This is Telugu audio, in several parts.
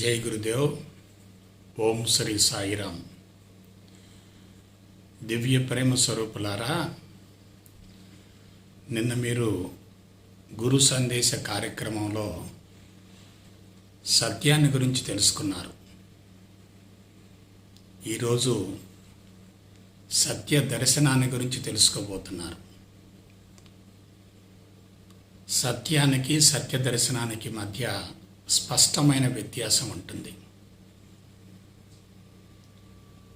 జై గురుదేవ్. ఓం శ్రీ సాయిరామ్. దివ్య ప్రేమ స్వరూపులారా, నిన్న మీరు గురు సందేశ కార్యక్రమంలో సత్యాన్ని గురించి తెలుసుకున్నారు. ఈరోజు సత్య దర్శనాన్ని గురించి తెలుసుకోబోతున్నారు. సత్యానికి సత్య దర్శనానికి మధ్య స్పష్టమైన వ్యత్యాసం ఉంటుంది.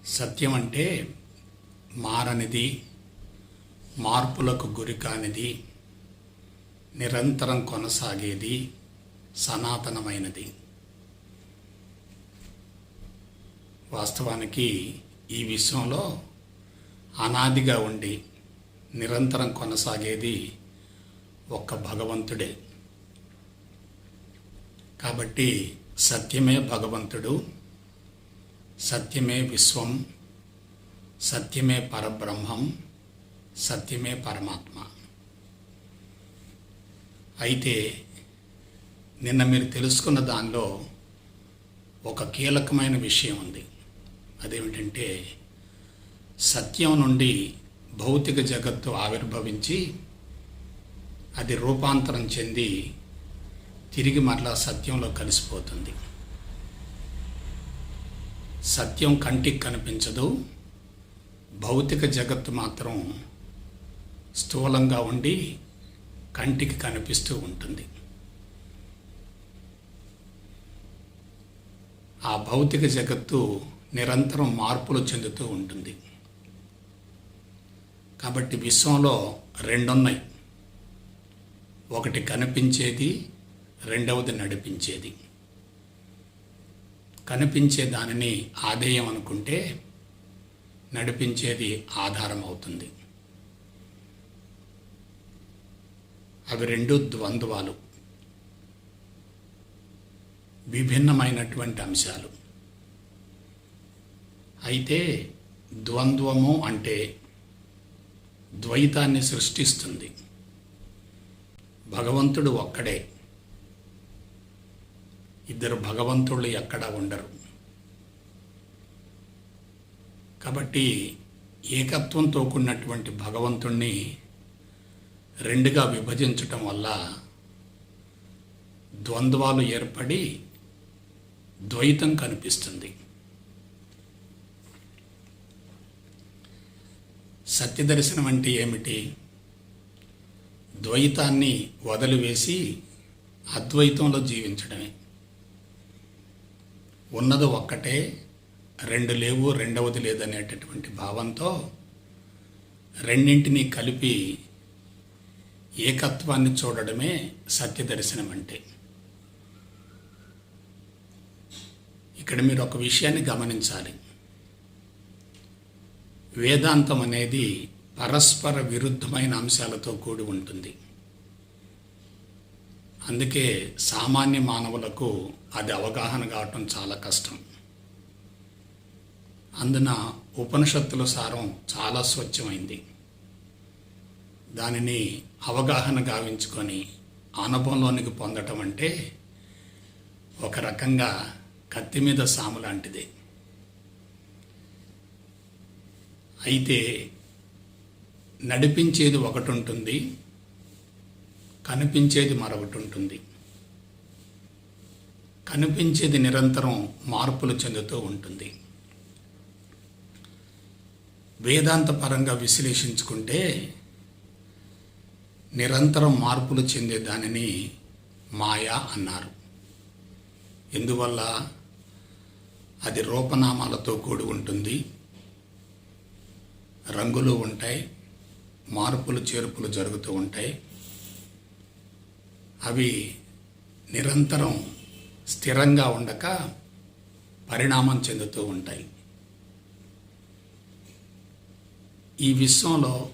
సత్యం అంటే మారనిది, మార్పులకు గురి కానిది, నిరంతరం కొనసాగేది, సనాతనమైనది. వాస్తవానికి ఈ విశ్వంలో అనాదిగా ఉండి నిరంతరం కొనసాగేది ఒక్క భగవంతుడే. కాబట్టి సత్యమే భగవంతుడు, సత్యమే విశ్వం, సత్యమే పరబ్రహ్మం, సత్యమే పరమాత్మ. అయితే నిన్న మీరు తెలుసుకున్న దానిలో ఒక కీలకమైన విషయం ఉంది. అదేమిటంటే, సత్యం నుండి భౌతిక జగత్తు ఆవిర్భవించి అది రూపాంతరం చెంది తిరిగి మరలా సత్యంలో కలిసిపోతుంది. సత్యం కంటికి కనిపించదు, భౌతిక జగత్తు మాత్రం స్థూలంగా ఉండి కంటికి కనిపిస్తూ ఉంటుంది. ఆ భౌతిక జగత్తు నిరంతరం మార్పులు చెందుతూ ఉంటుంది. కాబట్టి విశ్వంలో రెండున్నాయి. ఒకటి కనిపించేది, రెండవది నడిపించేది. కనిపించే దానిని ఆధేయం అనుకుంటే నడిపించేది ఆధారం అవుతుంది. అవి రెండు ద్వంద్వాలు, విభిన్నమైనటువంటి అంశాలు. అయితే ద్వంద్వము అంటే ద్వైతాన్ని సృష్టిస్తుంది. భగవంతుడు ఒక్కడే, ఇద్దరు భగవంతుళ్ళు ఎక్కడా ఉండరు. కాబట్టి ఏకత్వంతో కూడినటువంటి భగవంతుణ్ణి రెండుగా విభజించటం వల్ల ద్వంద్వాలు ఏర్పడి ద్వైతం కనిపిస్తుంది. సత్యదర్శనం అంటే ఏమిటి? ద్వైతాన్ని వదిలివేసి అద్వైతంలో జీవించడమే. ఉన్నది ఒక్కటే, రెండు లేవు, రెండవది లేదనేటటువంటి భావంతో రెండింటినీ కలిపి ఏకత్వాన్ని చూడడమే సత్యదర్శనం అంటే. ఇక్కడ మీరు ఒక విషయాన్ని గమనించాలి. వేదాంతం అనేది పరస్పర విరుద్ధమైన అంశాలతో కూడి ఉంటుంది. అందుకే సామాన్య మానవులకు అది అవగాహన కావటం చాలా కష్టం. అందున ఉపనిషత్తుల సారం చాలా స్వచ్ఛమైంది. దానిని అవగాహన గావించుకొని అనుభవంలోనికి పొందటం అంటే ఒక రకంగా కత్తి మీద సాము లాంటిదే. అయితే నడిపించేది ఒకటి ఉంటుంది, కనిపించేది మరొకటి ఉంటుంది. కనిపించేది నిరంతరం మార్పులు చెందుతూ ఉంటుంది. వేదాంత పరంగా విశ్లేషించుకుంటే నిరంతరం మార్పులు చెందే దానిని మాయా అన్నారు. ఎందువల్ల? అది రూపనామాలతో కూడి ఉంటుంది, రంగులు ఉంటాయి, మార్పులు చేర్పులు జరుగుతూ ఉంటాయి. అవి నిరంతరం స్థిరంగా ఉండక పరిణామం చెందుతూ ఉంటాయి. ఈ విశ్వంలో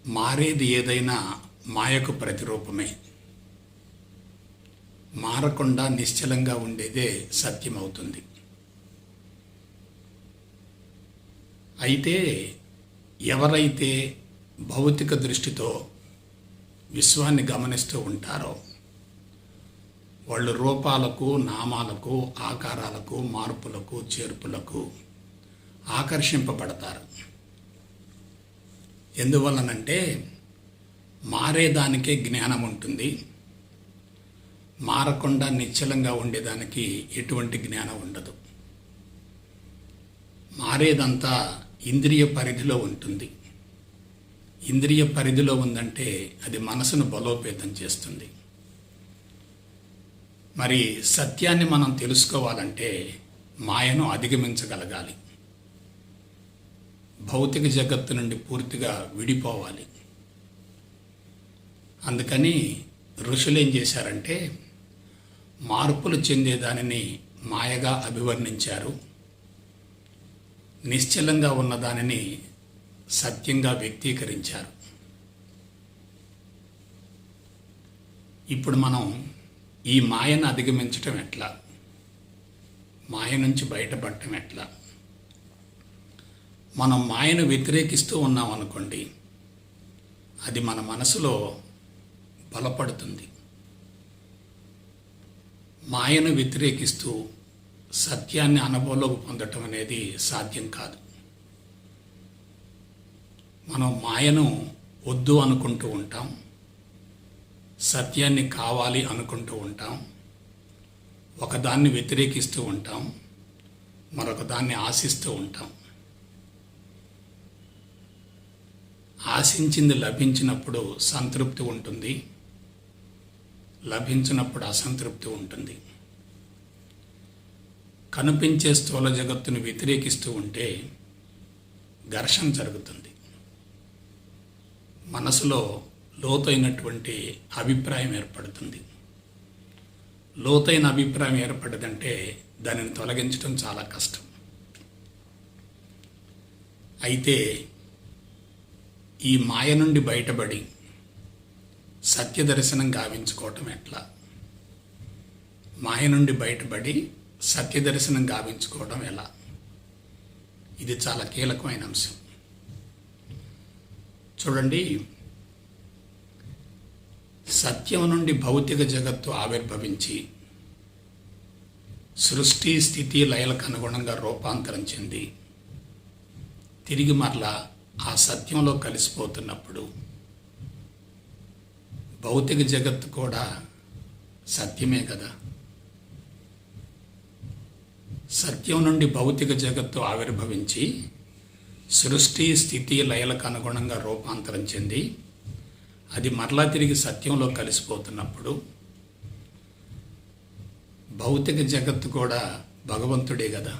మారేది ఏదైనా మాయకు ప్రతిరూపమే. మారకుండా నిశ్చలంగా ఉండేదే సత్యం అవుతుంది. అయితే ఎవరైతే భౌతిక దృష్టితో విశ్వాన్ని గమనిస్తూ ఉంటారో వాళ్ళు రూపాలకు, నామాలకు, ఆకారాలకు, మార్పులకు, చేర్పులకు ఆకర్షింపబడతారు. ఎందువలనంటే మారేదానికే జ్ఞానం ఉంటుంది, మారకుండా నిశ్చలంగా ఉండేదానికి ఎటువంటి జ్ఞానం ఉండదు. మారేదంతా ఇంద్రియ పరిధిలో ఉంటుంది. ఇంద్రియ పరిధిలో ఉందంటే అది మనసును బలోపేతం చేస్తుంది. మరి సత్యాన్ని మనం తెలుసుకోవాలంటే మాయను అధిగమించగలగాలి. భౌతిక జగత్తు నుండి పూర్తిగా విడిపోవాలి. అందుకని ఋషులు ఏం చేశారంటే మార్పులు చెందేదానిని మాయగా అభివర్ణించారు, నిశ్చలంగా ఉన్నదానిని సత్యంగా వ్యక్తీకరించారు. ఇప్పుడు మనం ఈ మాయను అధిగమించటం ఎట్లా, మాయ నుంచి బయటపడటం ఎట్లా? మనం మాయను వ్యతిరేకిస్తూ ఉన్నాం అనుకోండి, అది మన మనసులో బలపడుతుంది. మాయను వ్యతిరేకిస్తూ సత్యాన్ని అనుభవంలోకి పొందటం అనేది సాధ్యం కాదు. మనం మాయను వద్దు అనుకుంటూ ఉంటాం, సత్యాన్ని కావాలి అనుకుంటూ ఉంటాం, ఒకదాన్ని వ్యతిరేకిస్తూ ఉంటాం, మరొక దాన్ని ఆశిస్తూ ఉంటాం. ఆశించింది లభించినప్పుడు సంతృప్తి ఉంటుంది, లభించినప్పుడు అసంతృప్తి ఉంటుంది. కనిపించే స్థూల జగత్తును వ్యతిరేకిస్తూ ఉంటే ఘర్షణ జరుగుతుంది. మనసులో లోతైనటువంటి అభిప్రాయం ఏర్పడుతుంది. లోతైన అభిప్రాయం ఏర్పడదంటే దానిని తొలగించడం చాలా కష్టం. అయితే ఈ మాయ నుండి బయటపడి సత్యదర్శనం గావించుకోవటం ఎట్లా? మాయ నుండి బయటపడి సత్యదర్శనం గావించుకోవడం ఎలా? ఇది చాలా కీలకమైన అంశం. చూడండి, సత్యం నుండి భౌతిక జగత్తు ఆవిర్భవించి సృష్టి స్థితి లయలకు అనుగుణంగా రూపాంతరం చెంది తిరిగి మరలా ఆ సత్యంలో కలిసిపోతున్నప్పుడు భౌతిక జగత్తు కూడా సత్యమే కదా. సత్యం నుండి భౌతిక జగత్తు ఆవిర్భవించి సృష్టి స్థితి లయలకు అనుగుణంగా రూపాంతరం చెంది అది మరలా తిరిగి సత్యంలో కలిసిపోతున్నప్పుడు భౌతిక జగత్తు కూడా భగవంతుడే కదా.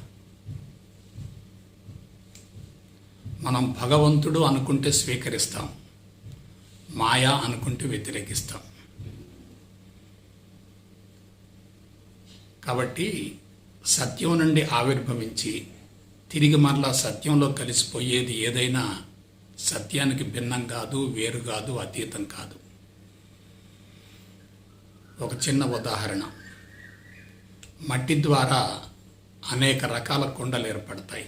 మనం భగవంతుడు అనుకుంటే స్వీకరిస్తాం, మాయా అనుకుంటే వ్యతిరేకిస్తాం. కాబట్టి సత్యం నుండి ఆవిర్భవించి తిరిగి మరలా సత్యంలో కలిసిపోయేది ఏదైనా సత్యానికి భిన్నం కాదు, వేరు కాదు, అతీతం కాదు. ఒక చిన్న ఉదాహరణ, మట్టి ద్వారా అనేక రకాల కుండలు ఏర్పడతాయి.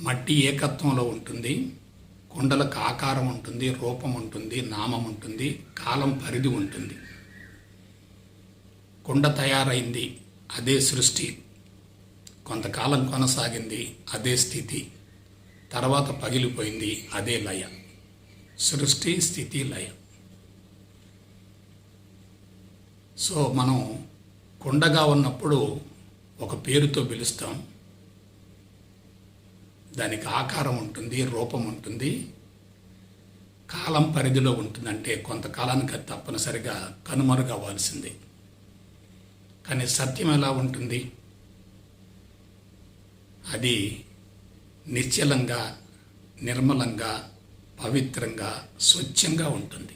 మట్టి ఏకత్వంలో ఉంటుంది, కుండలకు ఆకారం ఉంటుంది, రూపం ఉంటుంది, నామం ఉంటుంది, కాలం పరిధి ఉంటుంది. కుండ తయారైంది, అదే సృష్టి, కొంతకాలం కొనసాగింది, అదే స్థితి, తర్వాత పగిలిపోయింది, అదే లయ. సృష్టి, స్థితి, లయ. సో మనం కుండగా ఉన్నప్పుడు ఒక పేరుతో పిలుస్తాం, దానికి ఆకారం ఉంటుంది, రూపం ఉంటుంది, కాలం పరిధిలో ఉంటుంది. అంటే కొంతకాలానికి అది తప్పనిసరిగా కనుమరుగవ్వాల్సిందే. కానీ సత్యం ఎలా ఉంటుంది? అది నిశ్చలంగా, నిర్మలంగా, పవిత్రంగా, స్వచ్ఛంగా ఉంటుంది.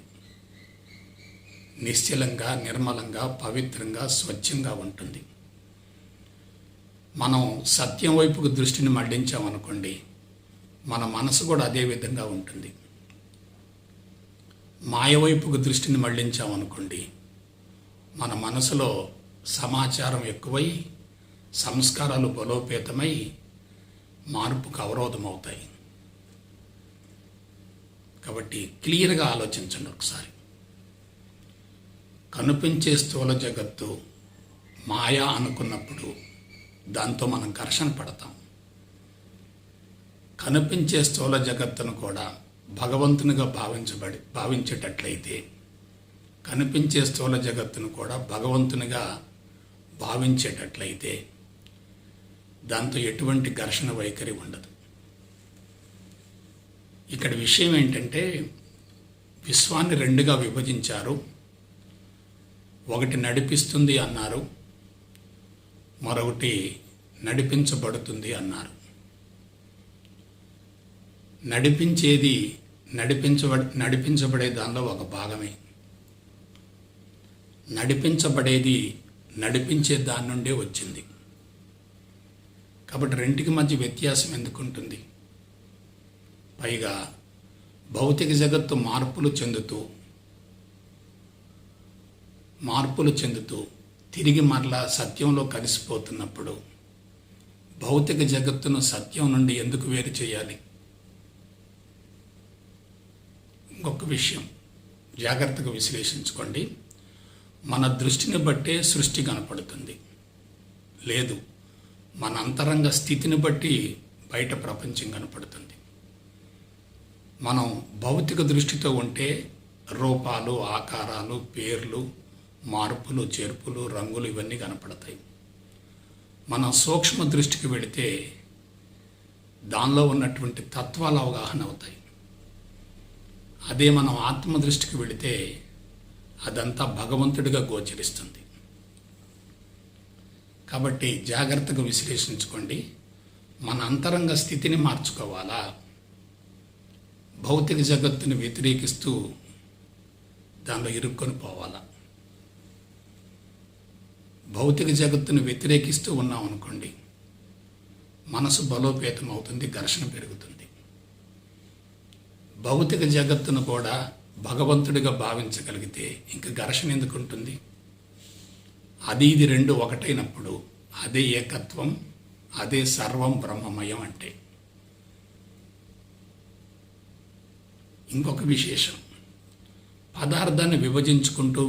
నిశ్చలంగా, నిర్మలంగా, పవిత్రంగా, స్వచ్ఛంగా ఉంటుంది. మనం సత్యం వైపుకు దృష్టిని మళ్లించామనుకోండి, మన మనసు కూడా అదే విధంగా ఉంటుంది. మాయ వైపుకు దృష్టిని మళ్లించామనుకోండి, మన మనసులో సమాచారం ఎక్కువై సంస్కారాలు బలోపేతమై మార్పుకు అవరోధమవుతాయి. కాబట్టి క్లియర్గా ఆలోచించండి ఒకసారి. కనిపించే స్థూల జగత్తు మాయా అనుకున్నప్పుడు దాంతో మనం ఘర్షణ పడతాం. కనిపించే స్థూల జగత్తును కూడా భగవంతునిగా భావించేటట్లయితే, కనిపించే స్థూల జగత్తును కూడా భగవంతునిగా భావించేటట్లయితే దాంతో ఎటువంటి ఘర్షణ వైఖరి ఉండదు. ఇక్కడ విషయం ఏంటంటే, విశ్వాన్ని రెండుగా విభజించారు. ఒకటి నడిపిస్తుంది అన్నారు, మరొకటి నడిపించబడుతుంది అన్నారు. నడిపించేది నడిపించబడే దానిలో ఒక భాగమే. నడిపించబడేది నడిపించే దాని నుండే వచ్చింది. కాబట్టి రెంటికి మధ్య వ్యత్యాసం ఎందుకుంటుంది? పైగా భౌతిక జగత్తు మార్పులు చెందుతూ తిరిగి మరలా సత్యంలో కలిసిపోతున్నప్పుడు భౌతిక జగత్తును సత్యం నుండి ఎందుకు వేరు చేయాలి? ఇంకొక విషయం జాగ్రత్తగా విశ్లేషించుకోండి. మన దృష్టిని బట్టే సృష్టి కనపడుతుంది, లేదు మన అంతరంగ స్థితిని బట్టి బయట ప్రపంచం కనపడుతుంది. మనం భౌతిక దృష్టితో ఉంటే రూపాలు, ఆకారాలు, పేర్లు, మార్పులు, చేర్పులు, రంగులు ఇవన్నీ కనపడతాయి. మనం సూక్ష్మ దృష్టికి వెళితే దానిలో ఉన్నటువంటి తత్వాలు అవగాహన అవుతాయి. అదే మనం ఆత్మ దృష్టికి వెళితే అదంతా భగవంతుడిగా గోచరిస్తుంది. కాబట్టి జాగ్రత్తగా విశ్లేషించుకోండి. మన అంతరంగ స్థితిని మార్చుకోవాలా, భౌతిక జగత్తుని వ్యతిరేకిస్తూ దానిలో ఇరుక్కొని పోవాలా? భౌతిక జగత్తును వ్యతిరేకిస్తూ ఉన్నాం అనుకోండి, మనసు బలోపేతం అవుతుంది, ఘర్షణ పెరుగుతుంది. భౌతిక జగత్తును కూడా భగవంతుడిగా భావించగలిగితే ఇంక ఘర్షణ ఎందుకు ఉంటుంది? అది ఇది రెండు ఒకటైనప్పుడు అదే ఏకత్వం, అదే సర్వం బ్రహ్మమయం అంటే. ఇంకొక విశేషం, పదార్థాన్ని విభజించుకుంటూ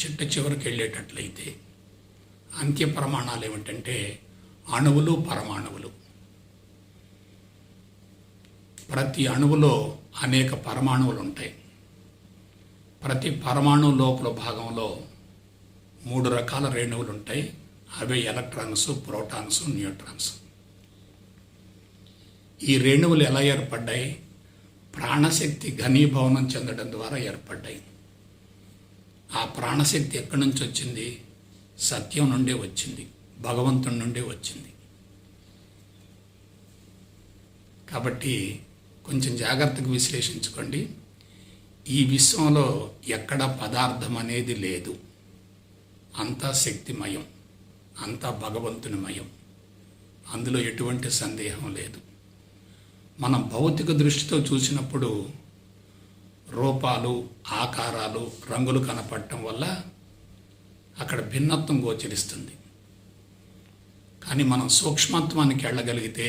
చిట్ట చివరికి వెళ్ళేటట్లయితే అంత్య ప్రమాణాలు ఏమిటంటే అణువులు, పరమాణువులు. ప్రతి అణువులో అనేక పరమాణువులు ఉంటాయి. ప్రతి పరమాణు లోపల భాగంలో 3 రకాల రేణువులు ఉంటాయి. అవే ఎలక్ట్రాన్స్, ప్రోటాన్స్, న్యూట్రాన్స్. ఈ రేణువులు ఎలా ఏర్పడ్డాయి? ప్రాణశక్తి ఘనీభవనం చెందడం ద్వారా ఏర్పడ్డాయి. ఆ ప్రాణశక్తి ఎక్కడి నుంచి వచ్చింది? సత్యం నుండే వచ్చింది, భగవంతుడి నుండే వచ్చింది. కాబట్టి కొంచెం జాగ్రత్తగా విశ్లేషించుకోండి. ఈ విశ్వంలో ఎక్కడ పదార్థం అనేది లేదు, అంతా శక్తిమయం, అంతా భగవంతునిమయం. అందులో ఎటువంటి సందేహం లేదు. మనం భౌతిక దృష్టితో చూసినప్పుడు రూపాలు, ఆకారాలు, రంగులు కనపడటం వల్ల అక్కడ భిన్నత్వం గోచరిస్తుంది. కానీ మనం సూక్ష్మత్వానికి వెళ్ళగలిగితే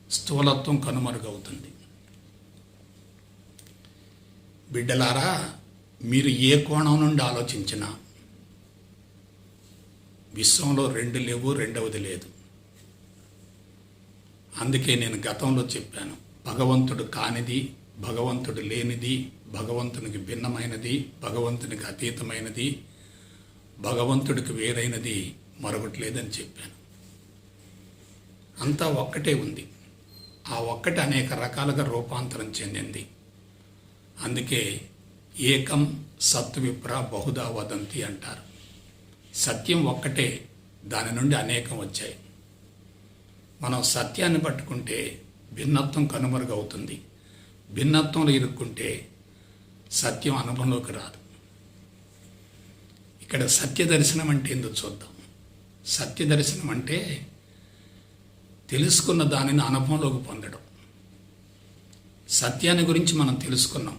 స్థూలత్వం కనుమరుగవుతుంది. బిడ్డలారా, మీరు ఏ కోణం నుండి ఆలోచించినా విశ్వంలో 2 లేవు, రెండవది లేదు. అందుకే నేను గతంలో చెప్పాను, భగవంతుడు కానిది, భగవంతుడు లేనిది, భగవంతునికి భిన్నమైనది, భగవంతునికి అతీతమైనది, భగవంతుడికి వేరైనది మరొకటి లేదని చెప్పాను. అంతా ఒక్కటే ఉంది. ఆ ఒక్కటి అనేక రకాలుగా రూపాంతరం చెందింది. అందుకే ఏకం సత్విప్ర బహుదా వదంతి అంటారు. సత్యం ఒక్కటే, దాని నుండి అనేకం వచ్చాయి. మనం సత్యాన్ని పట్టుకుంటే భిన్నత్వం కనుమరుగవుతుంది. భిన్నత్వంలో ఇరుక్కుంటే సత్యం అనుభవంలోకి రాదు. ఇక్కడ సత్య దర్శనం అంటే ఏందో చూద్దాం. సత్య దర్శనం అంటే తెలుసుకున్న దానిని అనుభవంలోకి పొందడం. సత్యాన్ని గురించి మనం తెలుసుకున్నాం,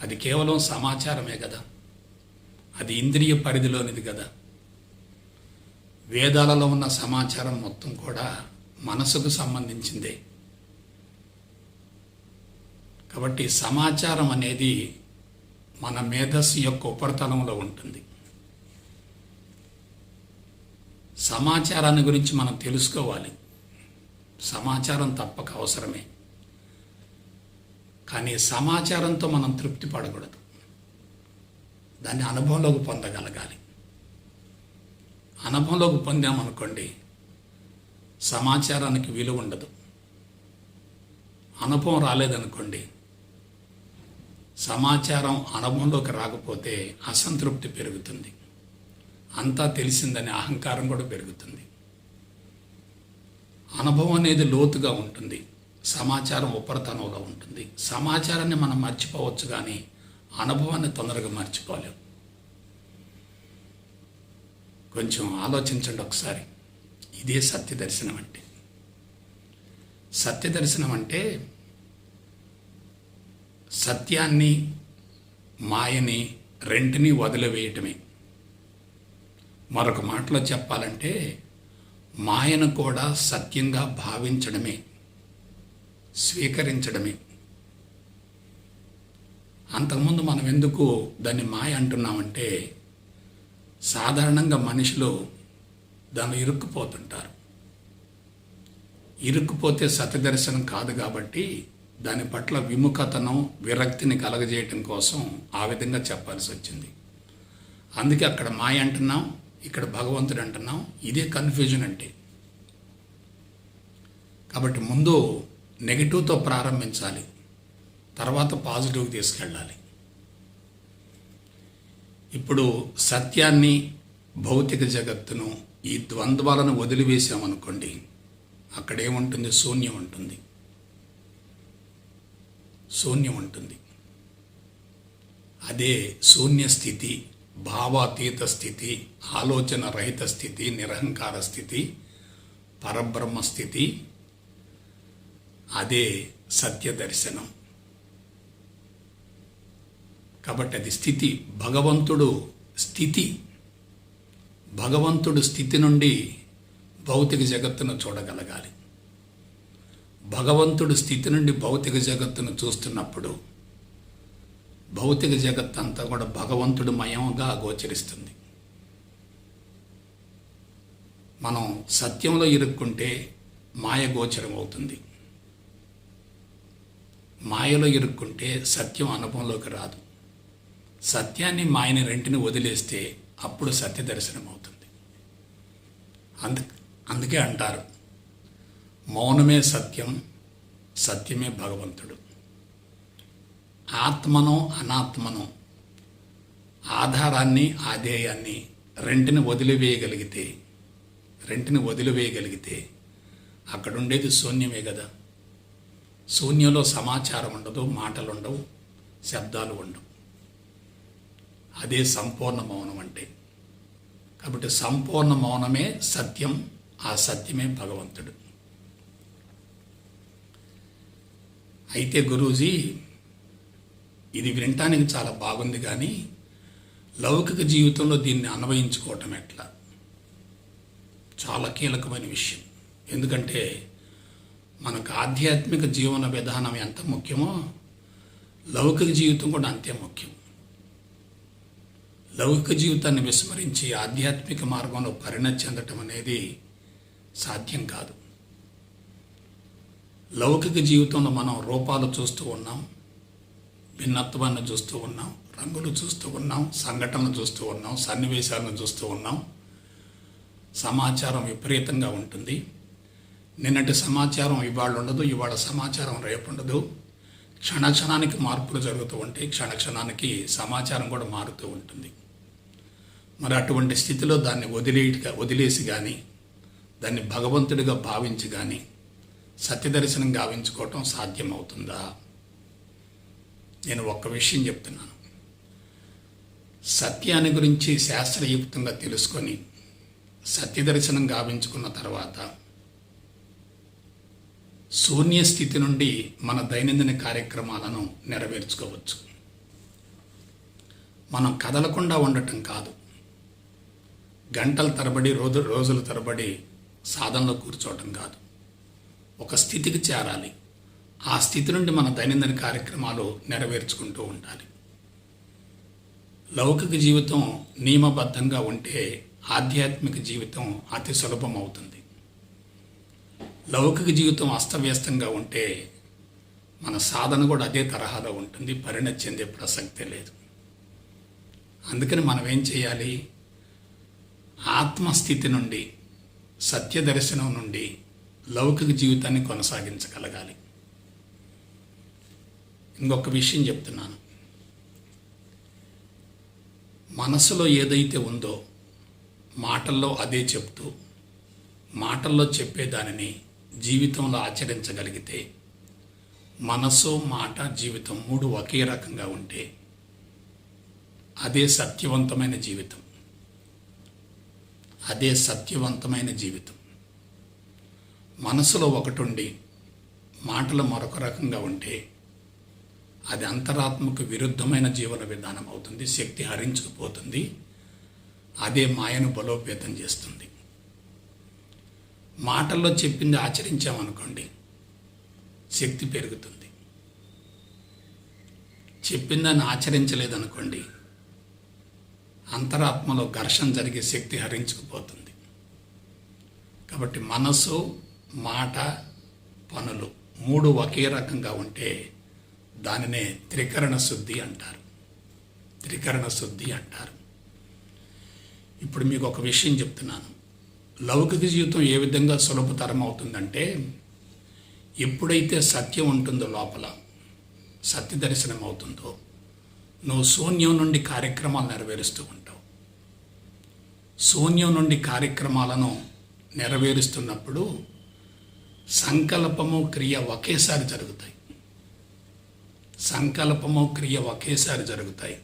అది కేవలం సమాచారమే కదా, అది ఇంద్రియ పరిధిలోనిది కదా. వేదాలలో ఉన్న సమాచారం మొత్తం కూడా మనసుకు సంబంధించిందే. కాబట్టి సమాచారం అనేది మన మేధస్సు యొక్క ఉపరితలంలో ఉంటుంది. సమాచారాన్ని గురించి మనం తెలుసుకోవాలి. సమాచారం తప్పక అవసరమే. కానీ సమాచారంతో మనం తృప్తి పడకూడదు. దాన్ని అనుభవంలోకి పొందగలగాలి. అనుభవంలోకి పొందామనుకోండి, సమాచారానికి విలువ ఉండదు. అనుభవం రాలేదనుకోండి, సమాచారం అనుభవంలోకి రాకపోతే అసంతృప్తి పెరుగుతుంది. అంతా తెలిసిందనే అహంకారం కూడా పెరుగుతుంది. అనుభవం అనేది లోతుగా ఉంటుంది, సమాచారం ఉపరితలంలో ఉంటుంది. సమాచారాన్ని మనం మర్చిపోవచ్చు, కానీ అనుభవాన్ని తొందరగా మర్చిపోలేం. కొంచెం ఆలోచించండి ఒకసారి. ఇదే సత్య దర్శనం అంటే. సత్య దర్శనం అంటే సత్యాన్ని, మాయని రెంటిని వదిలివేయటమే. మరొక మాటలో చెప్పాలంటే మాయను కూడా సత్యంగా భావించడమే, స్వీకరించడమే. అంతకుముందు మనం ఎందుకు దాన్ని మాయ అంటున్నామంటే, సాధారణంగా మనుషులు దానిలో ఇరుక్కుపోతుంటారు. ఇరుక్కుపోతే సత్యదర్శనం కాదు కాబట్టి దాని పట్ల విముఖతను, విరక్తిని కలగజేయటం కోసం ఆ విధంగా చెప్పాల్సి వచ్చింది. అందుకే అక్కడ మాయ అంటున్నాం, ఇక్కడ భగవంతుడు అంటున్నాం. ఇదే కన్ఫ్యూజన్ అంటే. కాబట్టి ముందు నెగిటివ్తో ప్రారంభించాలి, తర్వాత పాజిటివ్కి తీసుకెళ్ళాలి. ఇప్పుడు సత్యాన్ని, భౌతిక జగత్తును, ఈ ద్వంద్వాలను వదిలివేసామనుకోండి, అక్కడేముంటుంది? శూన్యం ఉంటుంది. శూన్యం ఉంటుంది. అదే శూన్య స్థితి, భావాతీత స్థితి, ఆలోచన రహిత స్థితి, నిరహంకార స్థితి, పరబ్రహ్మ స్థితి. అదే సత్య దర్శనం. కాబట్టి అది స్థితి. భగవంతుడు స్థితి. భగవంతుడు స్థితి నుండి భౌతిక జగత్తును చూడగలగాలి. భగవంతుడు స్థితి నుండి భౌతిక జగత్తును చూస్తున్నప్పుడు భౌతిక జగత్ అంతా కూడా భగవంతుడు మయంగా గోచరిస్తుంది. మనం సత్యంలో ఇరుక్కుంటే మాయ గోచరం అవుతుంది. మాయలో ఇరుక్కుంటే సత్యం అనుభవంలోకి రాదు. సత్యాన్ని, మాయని రెంటిని వదిలేస్తే అప్పుడు సత్య దర్శనం అవుతుంది. అందుకే అంటారు, మౌనమే సత్యం, సత్యమే భగవంతుడు. ఆత్మను, అనాత్మను, ఆధారాన్ని, ఆధేయాన్ని రెంటిని వదిలివేయగలిగితే అక్కడ ఉండేది శూన్యమే కదా. శూన్యంలో సమాచారం ఉండదు, మాటలు ఉండవు, శబ్దాలు ఉండవు. అదే సంపూర్ణ మౌనం అంటే. కాబట్టి సంపూర్ణ మౌనమే సత్యం, ఆ సత్యమే భగవంతుడు. అయితే గురూజీ, ఇది వినటానికి చాలా బాగుంది, కానీ లౌకిక జీవితంలో దీన్ని అన్వయించుకోవటం ఎట్లా? చాలా కీలకమైన విషయం. ఎందుకంటే మనకు ఆధ్యాత్మిక జీవన విధానం ఎంత ముఖ్యమో లౌకిక జీవితం కూడా అంతే ముఖ్యం. లౌకిక జీవితాన్ని విస్మరించి ఆధ్యాత్మిక మార్గంలో పరిణతి చెందటం అనేది సాధ్యం కాదు. లౌకిక జీవితంలో మనం రూపాలు చూస్తూ ఉన్నాం, భిన్నత్వాన్ని చూస్తూ ఉన్నాం, రంగులు చూస్తూ ఉన్నాం, సంఘటనలు చూస్తూ ఉన్నాం, సన్నివేశాలను చూస్తూ ఉన్నాం. సమాచారం విపరీతంగా ఉంటుంది. నిన్నటి సమాచారం ఇవాళ ఉండదు, ఇవాళ సమాచారం రేపు ఉండదు. క్షణక్షణానికి మార్పులు జరుగుతూ ఉంటాయి, క్షణక్షణానికి సమాచారం కూడా మారుతూ ఉంటుంది. మరి అటువంటి స్థితిలో దాన్ని వదిలేసి కానీ, దాన్ని భగవంతుడిగా భావించి కానీ సత్యదర్శనం గావించుకోవటం సాధ్యమవుతుందా? నేను ఒక్క విషయం చెప్తున్నాను. సత్యాన్ని గురించి శాస్త్రయుక్తంగా తెలుసుకొని సత్యదర్శనం గావించుకున్న తర్వాత శూన్య స్థితి నుండి మన దైనందిన కార్యక్రమాలను నెరవేర్చుకోవచ్చు. మనం కదలకుండా ఉండటం కాదు, గంటల తరబడి, రోజుల తరబడి సాధనలో కూర్చోవటం కాదు. ఒక స్థితికి చేరాలి. ఆ స్థితి నుండి మన దైనందిన కార్యక్రమాలు నెరవేర్చుకుంటూ ఉండాలి. లౌకిక జీవితం నియమబద్ధంగా ఉంటే ఆధ్యాత్మిక జీవితం అతి సులభం అవుతుంది. లౌకిక జీవితం అస్తవ్యస్తంగా ఉంటే మన సాధన కూడా అదే తరహాలో ఉంటుంది, పరిణతి చెందే ప్రసక్తే లేదు. అందుకని మనం ఏం చేయాలి? ఆత్మస్థితి నుండి, సత్య దర్శనం నుండి లౌకిక జీవితాన్ని కొనసాగించగలగాలి. ఇంకొక విషయం చెప్తున్నాను. మనసులో ఏదైతే ఉందో మాటల్లో అదే చెప్తూ, మాటల్లో చెప్పేదానిని జీవితంలో ఆచరించగలిగితే, మనసు, మాట, జీవితం 3 ఒకే రకంగా ఉంటే అదే సత్యవంతమైన జీవితం. అదే సత్యవంతమైన జీవితం. మనసులో ఒకటి ఉండి మాటలు మరొక రకంగా ఉంటే అది అంతరాత్మకు విరుద్ధమైన జీవన విధానం అవుతుంది. శక్తి హరించుకుపోతుంది. అదే మాయను బలోపేతం చేస్తుంది. మాటల్లో చెప్పింది ఆచరించామనుకోండి, శక్తి పెరుగుతుంది. చెప్పిందని ఆచరించలేదనుకోండి, అంతరాత్మలో ఘర్షణ జరిగే శక్తి హరించుకుపోతుంది. కాబట్టి మనసు, మాట, పనులు 3 ఒకే రకంగా ఉంటే దానినే త్రికరణ శుద్ధి అంటారు. త్రికరణ శుద్ధి అంటారు. ఇప్పుడు మీకు ఒక విషయం చెప్తున్నాను. లౌకిక జీవితం ఏ విధంగా సులభతరం అవుతుందంటే, ఎప్పుడైతే సత్యం ఉంటుందో, లోపల సత్య దర్శనం అవుతుందో, నువ్వు శూన్యం నుండి కార్యక్రమాలు నెరవేరుస్తూ ఉంటావు. శూన్యం నుండి కార్యక్రమాలను నెరవేరుస్తున్నప్పుడు సంకల్పము, క్రియ ఒకేసారి జరుగుతాయి. సంకల్పము, క్రియ ఒకేసారి జరుగుతాయి.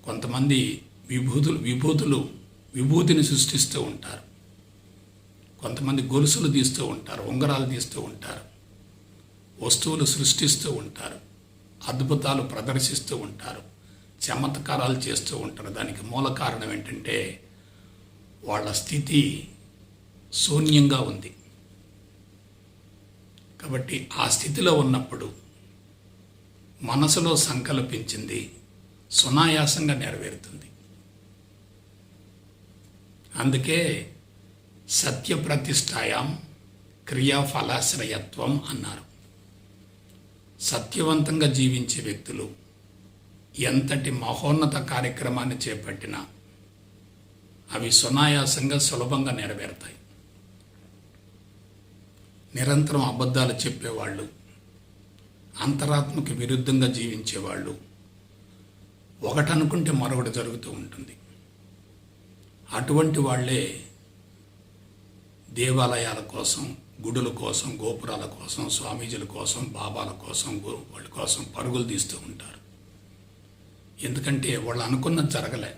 కొంతమంది విభూతిని సృష్టిస్తూ ఉంటారు. కొంతమంది గొలుసులు తీస్తూ ఉంటారు, ఉంగరాలు తీస్తూ ఉంటారు, వస్తువులు సృష్టిస్తూ ఉంటారు, అద్భుతాలు ప్రదర్శిస్తూ ఉంటారు, చమత్కారాలు చేస్తూ ఉంటారు. దానికి మూల కారణం ఏంటంటే వాళ్ళ స్థితి శూన్యంగా ఉంది. కాబట్టి ఆ స్థితిలో ఉన్నప్పుడు మనసులో సంకల్పించింది సునాయాసంగా నెరవేరుతుంది. అందుకే సత్యప్రతిష్ఠాయాం క్రియాఫలాశ్రయత్వం అన్నారు. సత్యవంతంగా జీవించే వ్యక్తులు ఎంతటి మహోన్నత కార్యక్రమాన్ని చేపట్టినా అవి సునాయాసంగా, సులభంగా నెరవేరుతాయి. నిరంతరం అబద్ధాలు చెప్పేవాళ్ళు, అంతరాత్మకు విరుద్ధంగా జీవించేవాళ్ళు, ఒకటనుకుంటే మరొకటి జరుగుతూ ఉంటుంది. అటువంటి వాళ్ళే దేవాలయాల కోసం, గుడుల కోసం, గోపురాల కోసం, స్వామీజీల కోసం, బాబాల కోసం, వాళ్ళ కోసం పరుగులు తీస్తూ ఉంటారు. ఎందుకంటే వాళ్ళు అనుకున్నది జరగలే.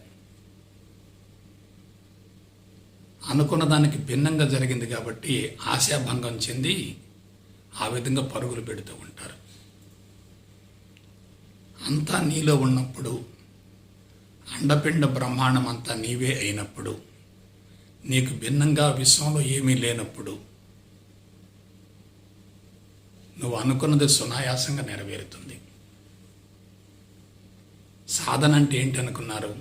అనుకున్న దానికి భిన్నంగా జరిగింది కాబట్టి ఆశాభంగం చెంది ఆ విధంగా పరుగులు పెడుతూ ఉంటారు. అంతా నీలో ఉన్నప్పుడు, అండపిండ బ్రహ్మాండం అంతా నీవే అయినప్పుడు, నీకు భిన్నంగా విశ్వంలో ఏమీ లేనప్పుడు నువ్వు అనుకున్నది సునాయాసంగా నెరవేరుతుంది. సాధన అంటే ఏంటనుకున్నారు?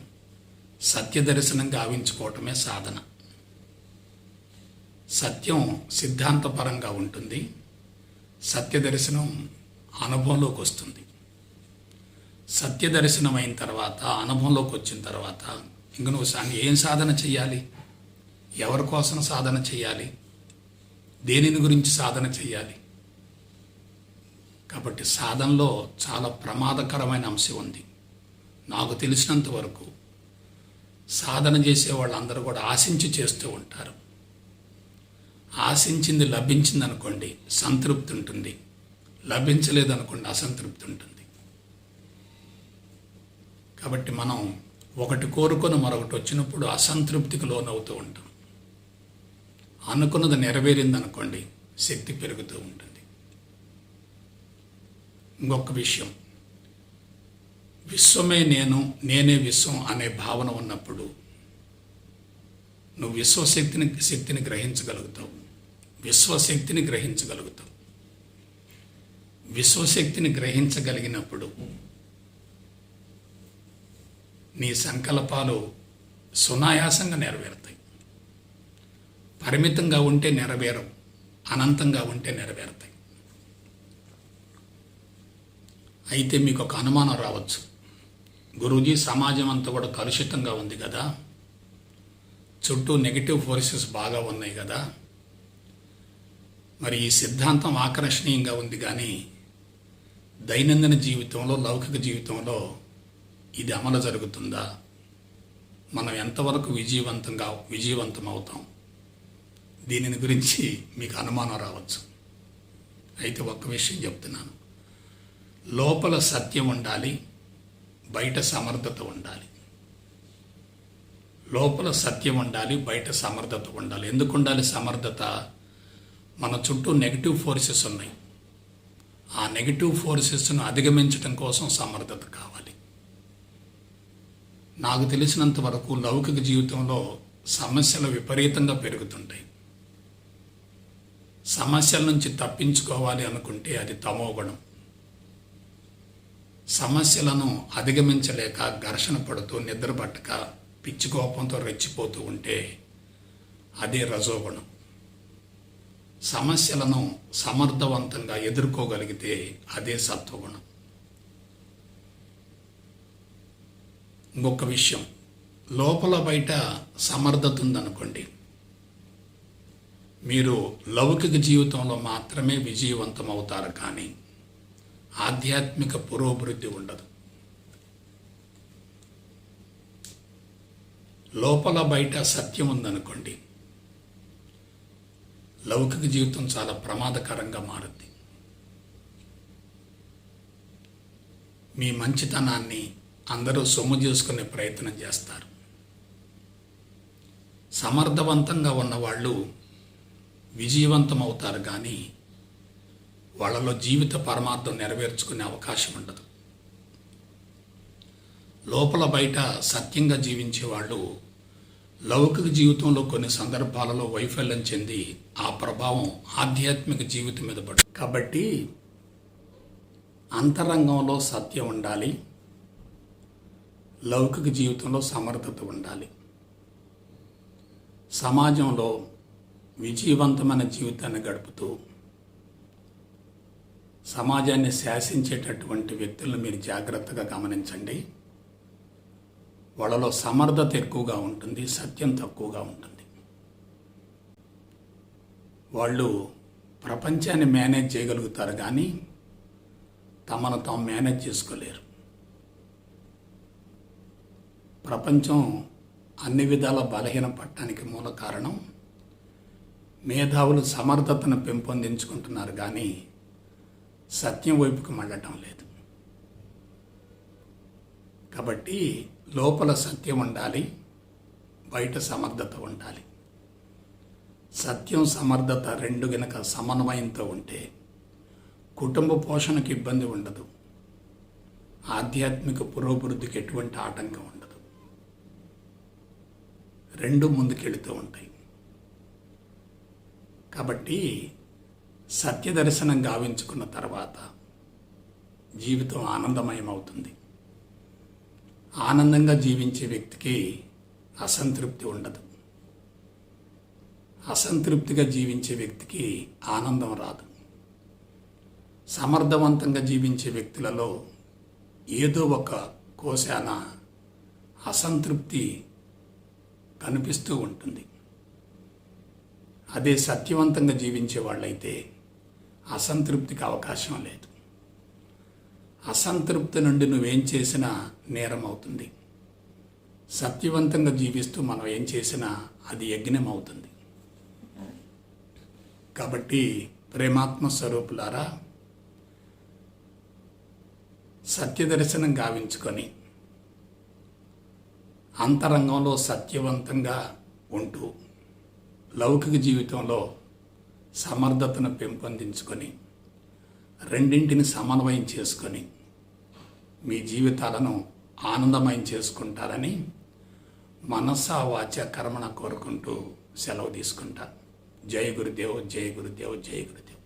సత్య దర్శనం గావించుకోవటమే సాధన. సత్యం సిద్ధాంతపరంగా ఉంటుంది, సత్య దర్శనం అనుభవంలోకి వస్తుంది. సత్య దర్శనం అయిన తర్వాత, అనుభవంలోకి వచ్చిన తర్వాత ఇంక నువ్వు ఏం సాధన చేయాలి? ఎవరి కోసం సాధన చేయాలి? దేనిని గురించి సాధన చేయాలి? కాబట్టి సాధనలో చాలా ప్రమాదకరమైన అంశం ఉంది. నాకు తెలిసినంత వరకు సాధన చేసే వాళ్ళందరూ కూడా ఆశించి చేస్తూ ఉంటారు. ఆశించింది లభించింది అనుకోండి, సంతృప్తి ఉంటుంది. లభించలేదనుకోండి, అసంతృప్తి ఉంటుంది. కాబట్టి మనం ఒకటి కోరుకొని మరొకటి వచ్చినప్పుడు అసంతృప్తికి లోనవుతూ ఉంటాం. అనుకున్నది నెరవేరింది అనుకోండి, శక్తి పెరుగుతూ ఉంటుంది. ఇంకొక విషయం, విశ్వమే నేను, నేనే విశ్వం అనే భావన ఉన్నప్పుడు నువ్వు విశ్వశక్తిని గ్రహించగలుగుతావు. విశ్వశక్తిని గ్రహించగలుగుతావు. విశ్వశక్తిని గ్రహించగలిగినప్పుడు నీ సంకల్పాలు సునాయాసంగా నెరవేరుతాయి. పరిమితంగా ఉంటే నెరవేరవు, అనంతంగా ఉంటే నెరవేరుతాయి. అయితే మీకు ఒక అనుమానం రావచ్చు, గురూజీ సమాజం అంతా కూడా కలుషితంగా ఉంది కదా, చుట్టూ నెగిటివ్ ఫోర్సెస్ బాగా ఉన్నాయి కదా, మరి ఈ సిద్ధాంతం ఆకర్షణీయంగా ఉంది కానీ దైనందిన జీవితంలో, లౌకిక జీవితంలో ఇది అమలు జరుగుతుందా? మనం ఎంతవరకు విజయవంతం అవుతాం? దీనిని గురించి మీకు అనుమానం రావచ్చు. అయితే ఒక్క విషయం చెప్తున్నాను, లోపల సత్యం ఉండాలి, బయట సమర్థత ఉండాలి. లోపల సత్యం ఉండాలి, బయట సమర్థత ఉండాలి. ఎందుకు ఉండాలి సమర్థత? మన చుట్టూ నెగిటివ్ ఫోర్సెస్ ఉన్నాయి. ఆ నెగిటివ్ ఫోర్సెస్ను అధిగమించడం కోసం సమర్థత కావాలి. నాకు తెలిసినంత వరకు లౌకిక జీవితంలో సమస్యలు విపరీతంగా పెరుగుతుంటాయి. సమస్యల నుంచి తప్పించుకోవాలి అనుకుంటే అది తమోగుణం. సమస్యలను అధిగమించలేక ఘర్షణ పడుతూ, నిద్రపట్టక, పిచ్చి కోపంతో రెచ్చిపోతూ ఉంటే అదే రజోగుణం. సమస్యలను సమర్థవంతంగా ఎదుర్కోగలిగితే అదే సత్వగుణం. ఇంకొక విషయం, లోపల బయట సమర్థత ఉందనుకోండి, మీరు లౌకిక జీవితంలో మాత్రమే విజయవంతం అవుతారు, కానీ ఆధ్యాత్మిక పురోభివృద్ధి ఉండదు. లోపల బయట సత్యం ఉందనుకోండి, లౌకిక జీవితం చాలా ప్రమాదకరంగా మారుద్ది. మీ మంచితనాన్ని అందరూ సొమ్ము చేసుకునే ప్రయత్నం చేస్తారు. సమర్థవంతంగా ఉన్నవాళ్ళు విజయవంతం అవుతారు, కానీ వాళ్ళలో జీవిత పరమార్థం నెరవేర్చుకునే అవకాశం ఉండదు. లోపల బయట సత్యంగా జీవించే వాళ్ళు లౌకిక జీవితంలో కొన్ని సందర్భాలలో వైఫల్యం చెంది ఆ ప్రభావం ఆధ్యాత్మిక జీవితం మీద పడుతుంది. కాబట్టి అంతరంగంలో సత్యం ఉండాలి, లౌకిక జీవితంలో సమర్థత ఉండాలి. సమాజంలో విజయవంతమైన జీవితాన్ని గడుపుతూ సమాజాన్ని శాసించేటటువంటి వ్యక్తులను మీరు జాగ్రత్తగా గమనించండి. వాళ్ళలో సమర్థత ఎక్కువగా ఉంటుంది, సత్యం తక్కువగా ఉంటుంది. వాళ్ళు ప్రపంచాన్ని మేనేజ్ చేయగలుగుతారు, కానీ తమను తాము మేనేజ్ చేసుకోలేరు. ప్రపంచం అన్ని విధాల బలహీనపడటానికి మూల కారణం మేధావులు సమర్థతను పెంపొందించుకుంటున్నారు, కానీ సత్యం వైపుకు మళ్ళటం లేదు. కాబట్టి లోపల సత్యం ఉండాలి, బయట సమర్థత ఉండాలి. సత్యం సమర్థత రెండు గనక సమన్వయంతో ఉంటే కుటుంబ పోషణకు ఇబ్బంది ఉండదు, ఆధ్యాత్మిక పురోభివృద్ధికి ఎటువంటి ఆటంకం ఉండదు. రెండు ముందుకెళుతూ ఉంటాయి. కాబట్టి సత్య దర్శనం గావించుకున్న తర్వాత జీవితం ఆనందమయం అవుతుంది. ఆనందంగా జీవించే వ్యక్తికి అసంతృప్తి ఉండదు. అసంతృప్తిగా జీవించే వ్యక్తికి ఆనందం రాదు. సమర్థవంతంగా జీవించే వ్యక్తులలో ఏదో ఒక కోశాన అసంతృప్తి కనిపిస్తూ ఉంటుంది. అదే సత్యవంతంగా జీవించే వాళ్ళైతే అసంతృప్తికి అవకాశం లేదు. అసంతృప్తి నుండి నువ్వేం చేసినా నేరం అవుతుంది. సత్యవంతంగా జీవిస్తూ మనం ఏం చేసినా అది యజ్ఞం అవుతుంది. కాబట్టి ప్రేమాత్మ స్వరూపులారా, సత్యదర్శనం గావించుకొని అంతరంగంలో సత్యవంతంగా ఉంటూ లౌకిక జీవితంలో సమర్థతను పెంపొందించుకొని రెండింటిని సమన్వయం చేసుకొని మీ జీవితాలను ఆనందమయం చేసుకుంటారని మనసా వాచ కర్మణ కోరుకుంటూ సెలవు తీసుకుంటారు. జై గురుదేవ్, జై గురుదేవ్, జై గురుదేవ్.